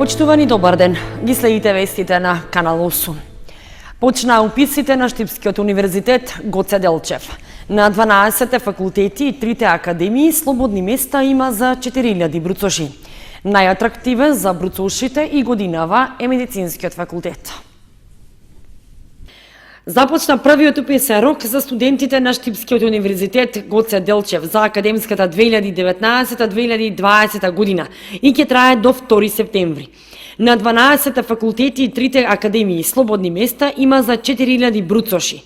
Почитувани, добар ден. Ги следите вестите на Канал 8. Почна уписите на Штипскиот универзитет Гоце Делчев. На 12 факултети и 3 академии слободни места има за 4000 бруцоши. Најатрактивен за бруцошите и годинава е медицинскиот факултет. Започна првиот уписен рок за студентите на Штипскиот универзитет Гоце Делчев за академската 2019-2020 година и ќе трае до 2 септември. На 12 факултети и 3 академии слободни места има за 4000 бруцоши.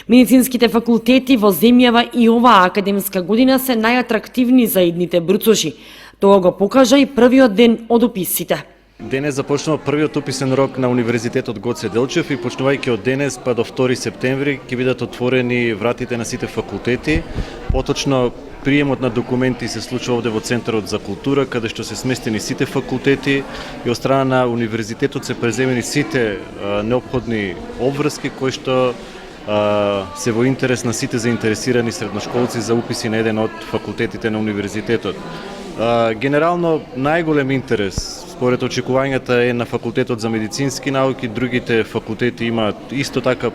Медицинските факултети во земјава и оваа академска година се најатрактивни за идните бруцоши. Тоа го покажа и првиот ден од уписите. Денес започнува првиот уписен рок на Универзитетот Гоце Делчев и почнувајќи од денес па до 2 септември ќе бидат отворени вратите на сите факултети. Поточно приемот на документи се случува овде во Центарот за култура, каде што се сместени сите факултети и од страна на Универзитетот се преземени сите неопходни обврски кои што се во интерес на сите заинтересирани средношколци за уписи на еден од факултетите на Универзитетот. Генерално најголем интерес според очекувањата е на факултетот за медицински науки, другите факултети имаат исто така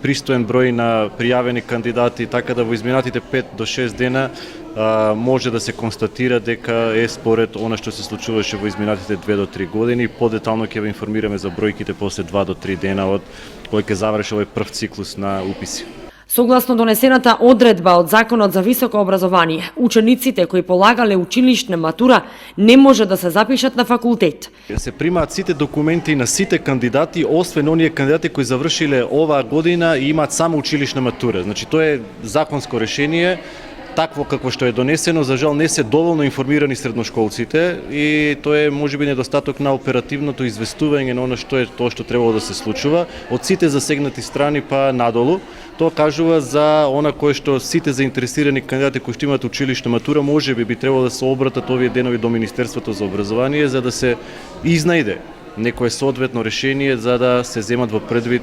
пристоен број на пријавени кандидати, така да во изминатите 5 до 6 дена може да се констатира дека е според она што се случуваше во изминатите 2 до 3 години. Подетално ќе ве информираме за бројките после 2 до 3 дена од кој ќе заврши овој прв циклус на уписи. Согласно донесената одредба од Законот за високо образование, учениците кои полагале училишна матура не може да се запишат на факултет. Се примаат сите документи на сите кандидати, освен оние кандидати кои завршиле оваа година и имаат само училишна матура. Значи тоа е законско решение, такво какво што е донесено, за жал не се доволно информирани средношколците и тоа е можеби недостаток на оперативното известување на оно што е тоа што требало да се случува од сите засегнати страни па надолу. Тоа кажува за она кое што сите заинтересирани кандидати кои што имаат училишна матура можеби би требало да се обратат овие денови до Министерството за образование за да се изнајде некое соодветно решение за да се земат во предвид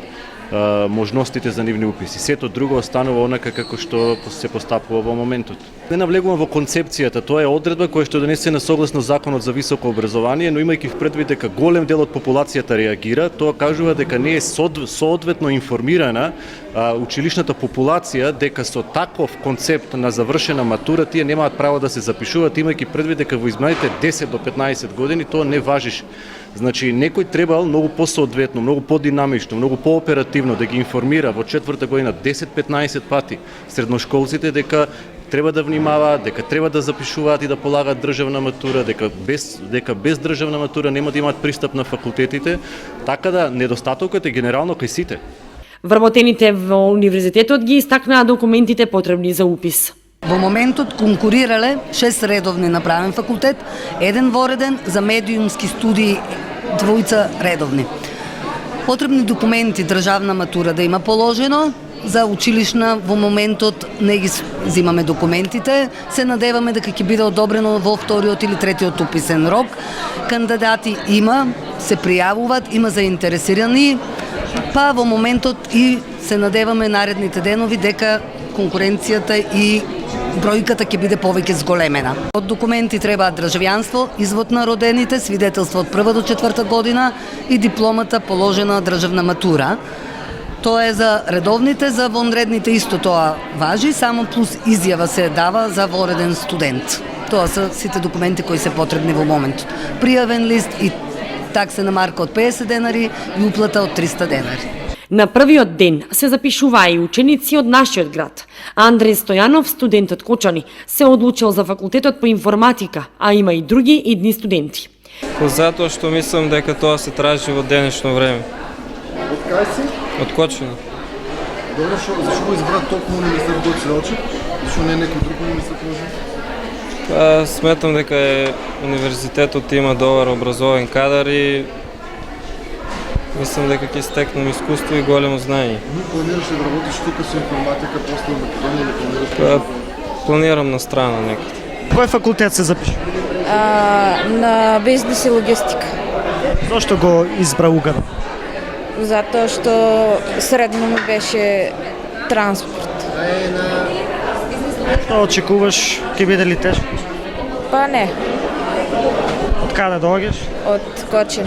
можностите за нивни уписи. Сето друго останува онака како што се постапува во моментот. Не навлегувам во концепцијата, тоа е одредба која што е донесена согласно Законот за високо образование, но имајќи в предвид дека голем дел од популацијата реагира, тоа кажува дека не е соодветно информирана училишната популација дека со таков концепт на завршена матура тие немаат право да се запишуваат, имајќи предвид дека во изминалите 10 до 15 години тоа не важиш. Значи, некој требал многу посоодветно, многу подинамично, многу пооперативно да ги информира во четврта година 10-15 пати средношколците дека треба да внимаваат, дека треба да запишуваат и да полагаат државна матура, дека без државна матура нема да имаат пристап на факултетите, така да недостатокот е генерално кај сите. Вработените во универзитетот ги истакнаа документите потребни за упис. Во моментот конкурирале 6 редовни на правен факултет, 1 вореден за медиумски студии, 2 редовни. Потребни документи, државна матура да има положено, за училишна во моментот не ги зимаме документите, се надеваме дека ќе биде одобрено во 2-тиот или 3-тиот уписен рок. Кандидати има, се пријавуваат, има заинтересирани, па во моментот и се надеваме наредните денови дека конкуренцијата и бројката ќе биде повеќе зголемена. Од документи требаат државјанство, извод на родените, свидетелство од 1 до 4 година и дипломата положена државна матура. Тоа е за редовните, за вонредните исто тоа важи, само плюс изјава се дава за вореден студент. Тоа се сите документи кои се потребни во моментот. Пријавен лист и таксена марка од 50 денари и уплата од 300 денари. На првиот ден се запишуваа и ученици од нашиот град. Андреј Стојанов, студент од Кочани, се одлучил за факултетот по информатика, а има и други идни студенти. Затоа што мислам дека тоа се тражи во денешно време. Од кај си? Од Кочани. Добро, зашто го избра токму универзитет Гоце Делчев? Зашто не некој друг универзитет може? Сметам дека универзитетот има добар образовен кадар и мислам дека ќе стекнам искуство и големо знаење. Планираш да работиш тука со информатика после Македонија или планираш? Планирам на страна некаде. Кој факултет се запиша? На бизнес и логистика. Зошто го избра Угар? Затоа што средно ми беше транспорт. Што очекуваш, ќе биде ли тешко? Па не. Од каде доаѓаш? От Кочен.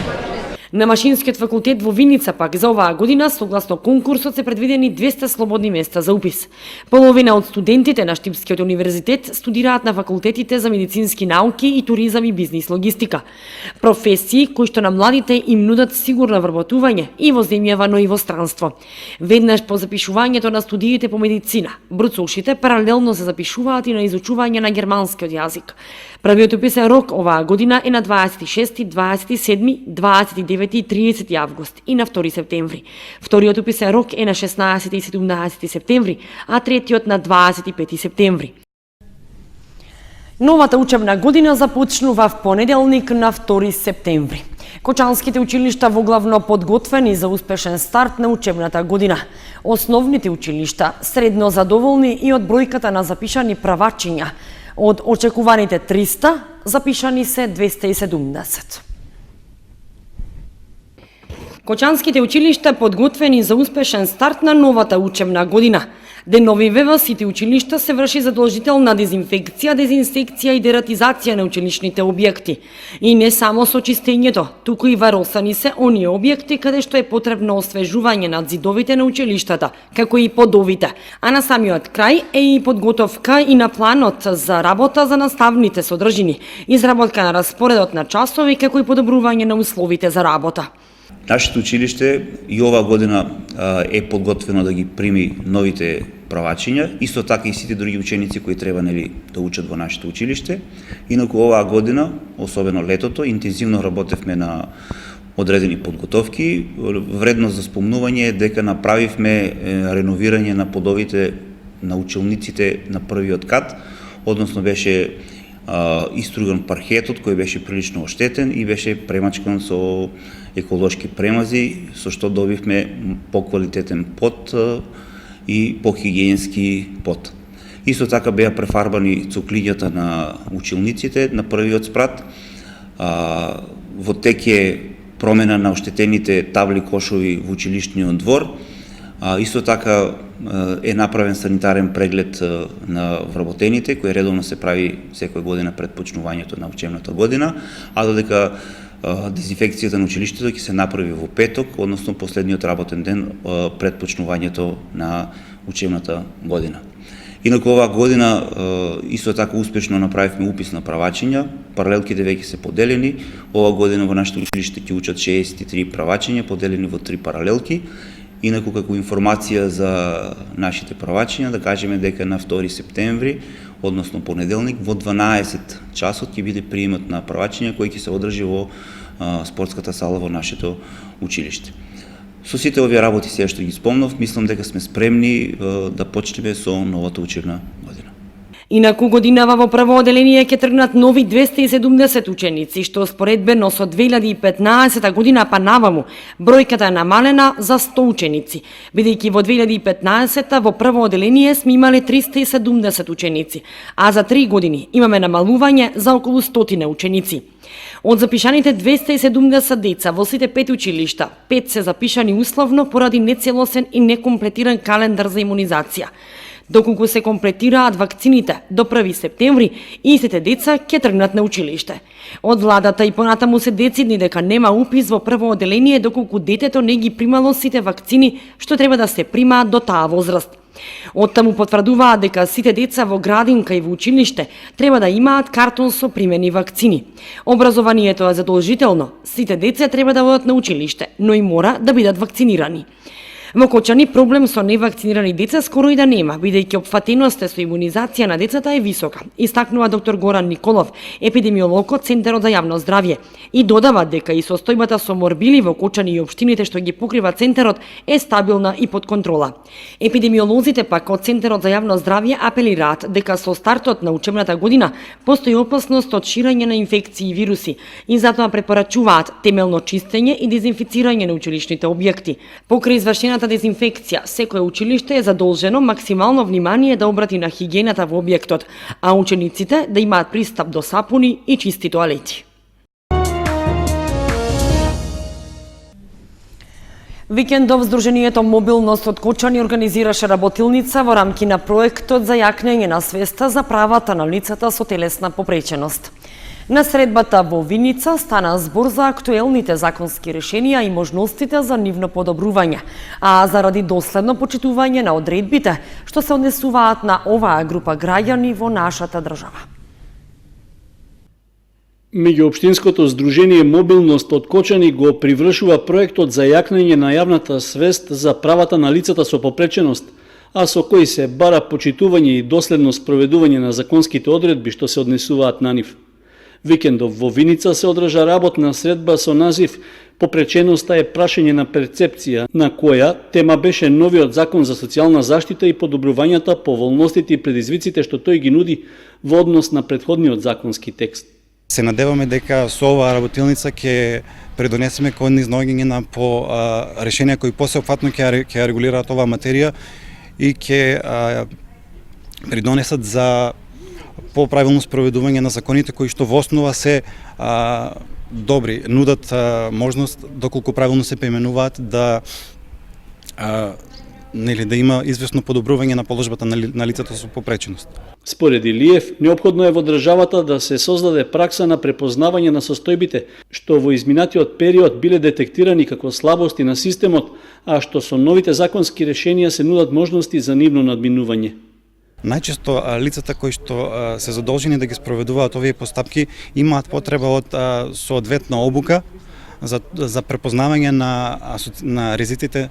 На Машинскиот факултет во Виница пак за оваа година, согласно конкурсот, се предвидени 200 слободни места за упис. Половина од студентите на Штипскиот универзитет студираат на факултетите за медицински науки и туризам и бизнис логистика. Професии кои што на младите им нудат сигурно вработување и во земјава, но и во странство. Веднаш по запишувањето на студиите по медицина, бруцошите паралелно се запишуваат и на изучување на германскиот јазик. Првиот уписен рок оваа година е на 26, 27, 29 и 30 август и на 2 септември. Вториот уписен рок е на 16 и 17 септември, а третиот на 25 септември. Новата учебна година започнува в понеделник на 2 септември. Кочанските училишта во главно подготвени за успешен старт на учебната година. Основните училишта средно задоволни и од бројката на запишани правачиња. Од очекуваните 300, запишани се 270. Кочанските училишта подготвени за успешен старт на новата учебна година. Деновиве во сите училишта се врши задолжителна дезинфекција, дезинсекција и дератизација на училишните објекти. И не само со чистењето, туку и варосани се оние објекти каде што е потребно освежување на зидовите на училиштата, како и подовите. А на самиот крај е и подготовка и на планот за работа за наставните содржини, изработка на распоредот на часови, како и подобрување на условите за работа. Нашето училиште и оваа година е подготвено да ги прими новите правачиња, исто така и сите други ученици кои треба да учат во нашето училиште. Инаку оваа година, особено летото, интензивно работевме на одредени подготовки. Вредно за спомнување е дека направивме реновирање на подовите на училниците на првиот кат, односно беше иструган паркетот кој беше прилично оштетен и беше премачкан со еколошки премази, со што добивме поквалитетен пот и похигиенски пот. Исто така беа префарбани цуклињата на училниците на првиот спрат. Во тек е промена на оштетените табли кошови во училишниот двор. Исто така е направен санитарен преглед на вработените, кој редовно се прави секоја година пред почнувањето на учебната година, а додека дезинфекцијата на училиштето ќе се направи во петок, односно последниот работен ден пред почнувањето на учебната година. Инаку оваа година исто така успешно направивме упис на правачиња, паралелките веќе се поделени. Оваа година во нашето училиште ќе учат 63 правачиња, поделени во 3 паралелки. Инаку како информација за нашите правачиња, да кажеме дека на 2 септември, односно понеделник, во 12 часот ќе биде приемот на правачиња кој ќе се одржи во спортската сала во нашето училиште. Со сите овие работи сега што ги спомнав, мислам дека сме спремни да почнеме со новата учебна година. Инаку годинава во прво оделение ќе тргнат нови 270 ученици, што споредбено со 2015 година па наваму бројката е намалена за 100 ученици, бидејќи во 2015 во прво оделение сме имале 370 ученици, а за 3 години имаме намалување за околу 100 ученици. Од запишаните 270 деца во сите 5 училишта, 5 се запишани условно поради нецелосен и некомплетиран календар за имунизација. Доколку се комплетираат вакцините до 1 септември, истите деца ќе тргнат на училиште. Од владата и понатаму се децидни дека нема упис во прво оделение доколку детето не ги примало сите вакцини што треба да се примаат до таа возраст. Оттаму потврдуваат дека сите деца во градинка и во училиште треба да имаат картон со примени вакцини. Образованието е задолжително, сите деца треба да одат на училиште, но и мора да бидат вакцинирани. Во Кочани проблем со невакцинирани деца скоро и да нема, бидејќи опфатеноста со имунизација на децата е висока, истакнува доктор Горан Николов, епидемиолог од Центарот за јавно здравје, и додава дека и состојбата со морбили во Кочани и општините што ги покрива центарот е стабилна и под контрола. Епидемиолозите пак од Центарот за јавно здравје апелираат дека со стартот на учебната година постои опасност од ширење на инфекции и вируси и затоа препорачуваат темелно чистење и дезинфицирање на училишните објекти. Покрај извршената дезинфекција, секое училиште е задолжено максимално внимание да обрати на хигиената во објектот, а учениците да имаат пристап до сапуни и чисти тоалети. Викендов Сдруженијето Мобилност од Кочани организираше работилница во рамки на проектот за јакнење на свеста за правата на лицата со телесна попреченост. На средбата во Виница стана збор за актуелните законски решенија и можностите за нивно подобрување, а заради доследно почитување на одредбите што се однесуваат на оваа група граѓани во нашата држава. Меѓуопштинското здружение Мобилност од Кочани го привршува проектот за јакнење на јавната свест за правата на лицата со попреченост, а со кој се бара почитување и доследно спроведување на законските одредби што се однесуваат на нив. Викендов во Виница се одржа работна средба со назив "Попреченоста е прашање на перцепција", на која тема беше новиот закон за социјална заштита и подобрувањата, поволностите и предизвиците што тој ги нуди во однос на претходниот законски текст. Се надеваме дека со оваа работилница ќе предонесеме кон изнаоѓање на по решенија кои посеопфатно ќе регулираат оваа материја и ќе придонесат за по-правилно спроведување на законите кои што во основа се добри, нудат можност доколку правилно се преименуваат да да има известно подобрување на положбата на лицата со попреченост. Според Илиев, неопходно е во државата да се создаде пракса на препознавање на состојбите, што во изминатиот период биле детектирани како слабости на системот, а што со новите законски решенија се нудат можности за нивно надминување. Најчесто лицата кои што се задолжени да ги спроведуваат овие постапки имаат потреба од соодветна обука за препознавање на ризиците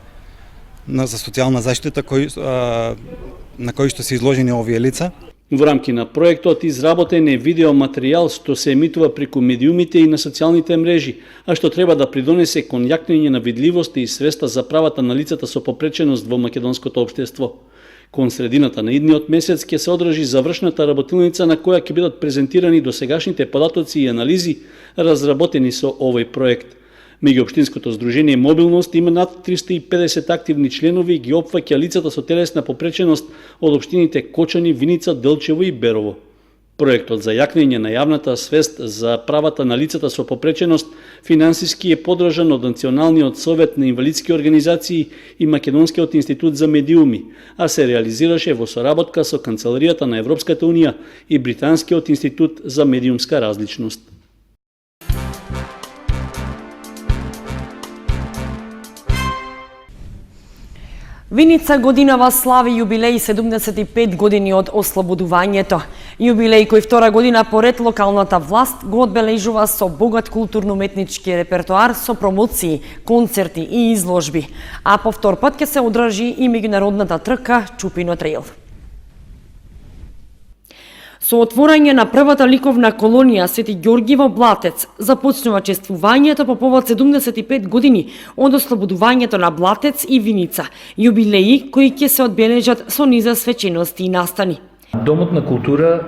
за социјална заштита на кои што се изложени овие лица. Во рамки на проектот изработен е видеоматеријал што се емитува преку медиумите и на социјалните мрежи, а што треба да придонесе кон јакнење на видливост и свеста за правата на лицата со попреченост во македонското општество. Кон средината на идниот месец ќе се одржи завршната работилница на која ќе бидат презентирани досегашните податоци и анализи разработени со овој проект. Меѓуопштинското здружение Мобилност има над 350 активни членови и ги опфаќа лицата со телесна попреченост од општините Кочани, Виница, Делчево и Берово. Проектот за јакнење на јавната свест за правата на лицата со попреченост финансиски е поддржан од Националниот совет на инвалидски организации и Македонскиот институт за медиуми, а се реализираше во соработка со Канцеларијата на Европската унија и Британскиот институт за медиумска различност. Виница годинава слави јубилеј 75 години од ослободувањето. Јубилеј кој втора година поред локалната власт го одбележува со богат културно-уметнички репертоар со промоции, концерти и изложби. А по втор пат ќе се одржи и меѓународната трка Чупино трейл. Со отворање на првата ликовна колонија Свети Ѓорги во Блатец започнува чествувањето по повод 75 години од ослободувањето на Блатец и Виница, јубилеи кои ќе се одбележат со низа свечености и настани. Домот на култура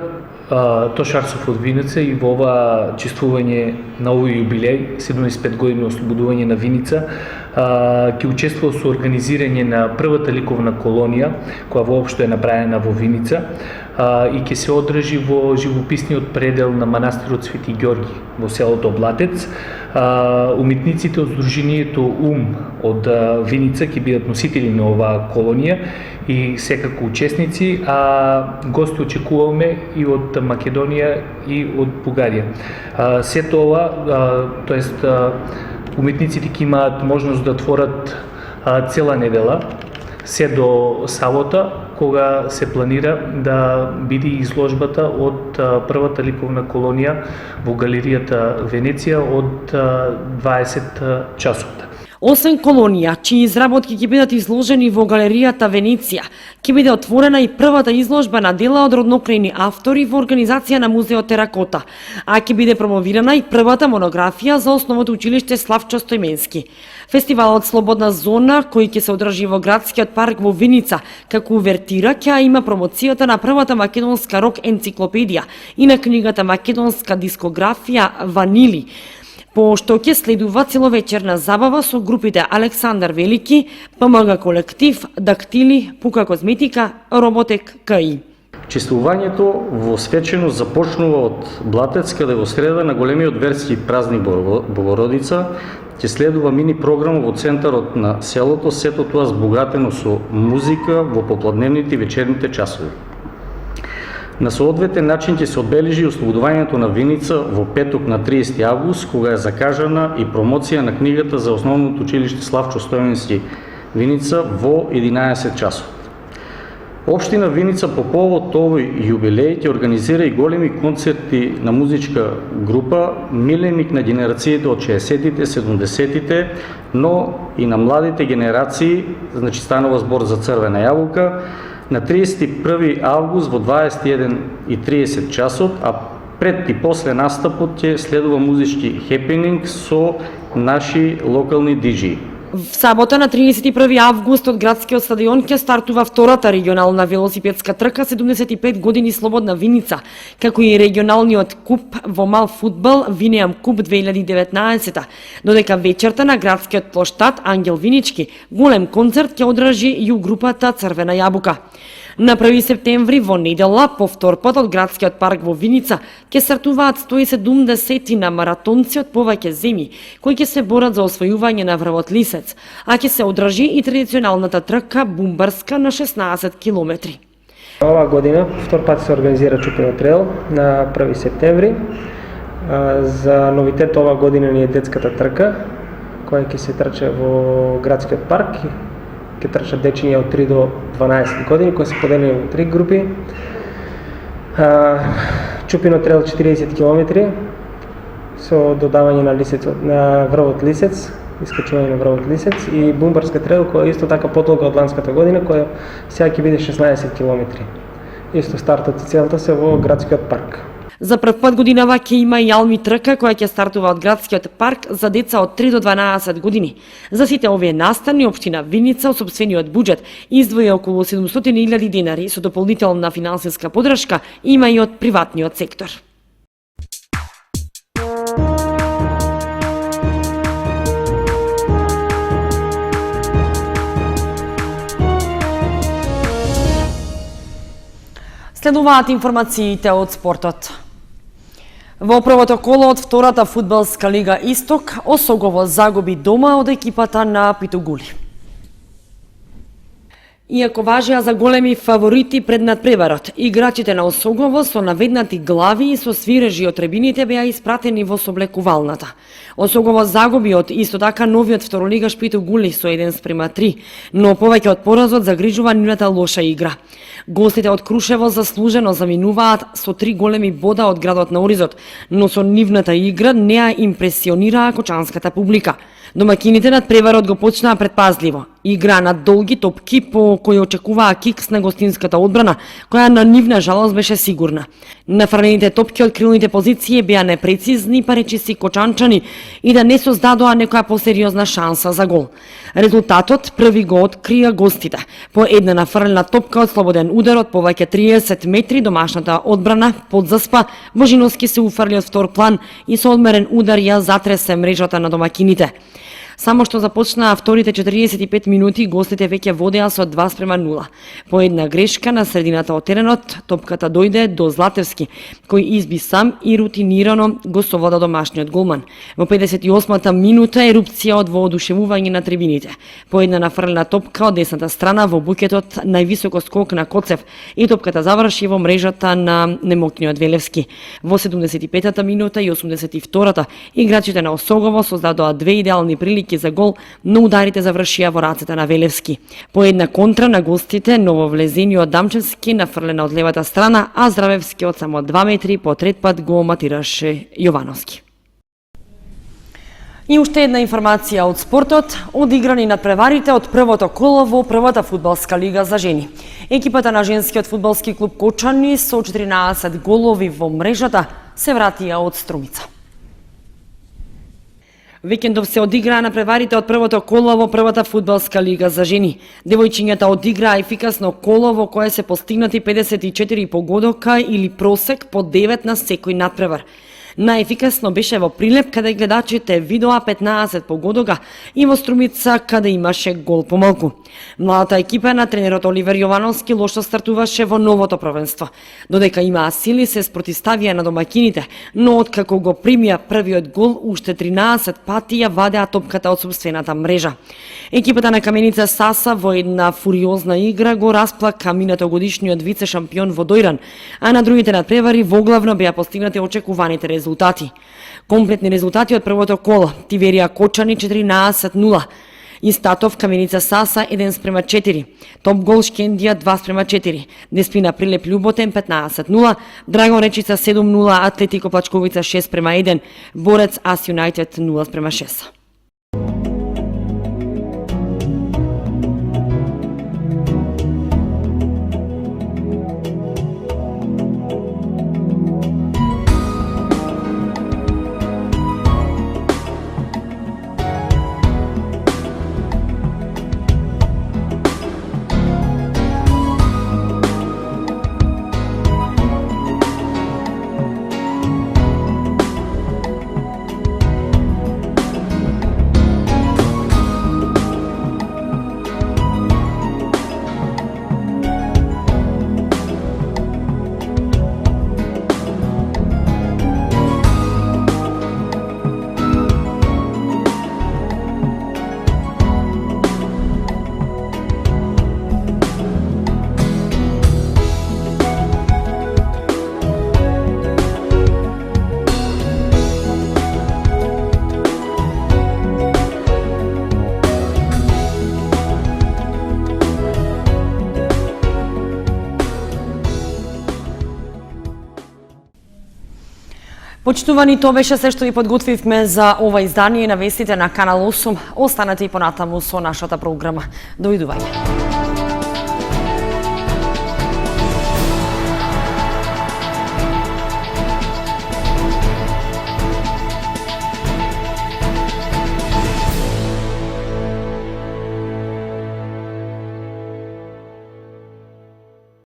Тош Арсов од Виница и во ова чествување на овој јубилеј 75 години ослободување на Виница ќе учествува со организирање на првата ликовна колонија која воопшто е направена во Виница и ќе се одржи во живописниот предел на манастирот Свети Ѓорги во селото Блатец. Уметниците од Здруженијето од Виница ќе бидат носители на оваа колонија и секако учесници, а гости очекуваме и од Македонија и од Бугарија. Сето ова, тоест уметниците ќе имаат можност да творат цела недела, се до сабота, кога се планира да биде изложбата од првата ликовна колонија во галеријата Венеција од 20 часот. Освен колонија, чии изработки ќе бидат изложени во галеријата Венеција, ќе биде отворена и првата изложба на дела од роднокрајни автори во организација на Музеот Теракота, а ќе биде промовирана и првата монографија за основното училиште Славчо Стојменски. Фестивалот Слободна зона, кој ќе се одржи во градскиот парк во Виница, како увертира ќе има промоцијата на првата македонска рок енциклопедија и на книгата Македонска дискографија Ванили, по што ќе следува целовечерна забава со групите Александар Велики, ПМГ колектив, Дактили, Пука козметика, Роботек КИ. Чествувањето во свеченост започнува од Блатец, каде во среда на големиот верски празник Богородица ќе следува мини програма во центарот на селото, сето тоа збогатено со музика во попладневните и вечерните часови. На соодветен начин ќе се одбележи ослободувањето на Виница во петок на 30 август, кога е закажана и промоција на книгата за основното училиште Славчо Стојански Виница во 11 часот. Општина Виница по повод овој јубилеј ќе организира и големи концерти на музичка група, миленик на генерациите од 60-тите, 70-тите, но и на младите генерации, значи станува збор за Црвена јаболка, на 31 август во 21:30 часот, а пред и после настапот ќе следува музички хепенинг со наши локални диджеи. В сабота на 31 август од градскиот стадион ќе стартува втората регионална велосипедска трка 75 години Слободна Виница, како и регионалниот куп во мал фудбал Винеам Куп 2019, додека вечерта на градскиот плоштад Ангел Винички голем концерт ќе одржи и у групата Црвена јабука. На 1 септември во недела, по втор пат од градскиот парк во Виница, ќе стартуваат 170 на маратонци од повеќе земји, кои ќе се борат за освојување на врвот Лисец, а ќе се одржи и традиционалната трка Бумбарска на 16 километри. Оваа година втор пат се организира Чупино трейл на 1 септември. За новитет оваа година ни е детската трка, која ќе се трча во градскиот парк. Ќе трчат дечиња од 3 до 12 години, кои се поделени во 3 групи. Чупино трейл 40 км со додавање на лисец, на врвот Лисец, искачување на врвот Лисец, и Бумбарска трейл, која е исто така подолга од ланската година, која сега ќе биде 16 км. Исто стартот и целта се во градскиот парк. За прв пат годинава ќе има и Алми трка која ќе стартува од градскиот парк за деца од 3 до 12 години. За сите овие настани општина Виница од сопствениот буџет издвои околу 700.000 денари со дополнителна финансиска поддршка има и од приватниот сектор. Следуваат информациите од спортот. Во првото коло од втората фудбалска лига Исток, Осогово загуби дома од екипата на Питогули. Иако важеа за големи фаворити пред надпреварот, играчите на Осогово со наведнати глави и со свирежи од трибините беа испратени во соблекувалната. Осогово загуби од исто така новиот второлигаш Питогули со 1:3, но повеќе од поразот загрижува нивната лоша игра. Гостите од Крушево заслужено заминуваат со 3 големи бода од градот на Оризот, но со нивната игра не ја импресионираа кочанската публика. Домакините над преварот го почнаа предпазливо. Игра на долги топки по кои очекуваа кикс на гостинската одбрана, која на нивна жалост беше сигурна. Нафрлените топки од крилните позиции беа непрецизни, па речиси кочанчани, и да не создадоа некоја посериозна шанса за гол. Резултатот први го открија гостите. По една нафрлена топка од слободен удар од повеќе 30 метри домашната одбрана подзаспа, Божиновски се уфрли од втор план и со одмерен удар ја затресе мрежата на домакините. Само што започнаа вторите 45 минути, гостите веќе водеа со 2:0. По една грешка на средината од теренот, топката дојде до Златевски, кој изби сам и рутинирано го совлада домашниот голман. Во 58-та минута ерупција од воодушевување на трибините. По една нафрлена топка од десната страна во букетот највисоко скок на Коцев и топката заврши во мрежата на немокниот Велевски. Во 75-та минута и 82-та играчите на Осогово создадоа две идеални прилики за гол, но ударите завршија во рацете на Велевски. По една контра на гостите, нововлезениот Дамчевски нафрлена од левата страна, а Здравевски од само 2 метри по трет пат го матираше Јовановски. И уште една информација од спортот, одиграни надпреварите од првото коло во првата фудбалска лига за жени. Екипата на женскиот фудбалски клуб Кочани со 14 голови во мрежата се вратија од Струмица. Викендов се одиграа надпреварите од првото коло во првата фудбалска лига за жени. Девојчињата одиграа ефикасно коло во кое се постигнати 54 погодока или просек по 9 на секој надпревар. Најефикасно беше во Прилеп, каде гледачите видоа 15 погодога, и во Струмица, каде имаше гол помалку. Младата екипа на тренерот Оливер Јовановски лошо стартуваше во новото првенство. Додека имаа сили, се спротиставија на домакините, но откако го примија првиот гол, уште 13 пати ја вадеа топката од собствената мрежа. Екипата на Каменица Саса во една фуриозна игра го расплака минатогодишниот вице-шампион во Дојран, а на другите надпревари воглавно беа постигнати очекуваните резултати. Комплетни резултати од првото коло: Тиверија Кочани 14-0, Истатов Каменица Саса 1:4, Топ гол Шкендија 2:4, Деспина Прилеп Љуботен 15-0, Драгон Речица 7-0, Атлетико Плачковица 6:1, Борец Ас Юнајтед 0:6. Почитувани, тоа беше се што ви подготвивме за ова издание на вестите на Канал 8. Останете и понатаму со нашата програма. Довидување.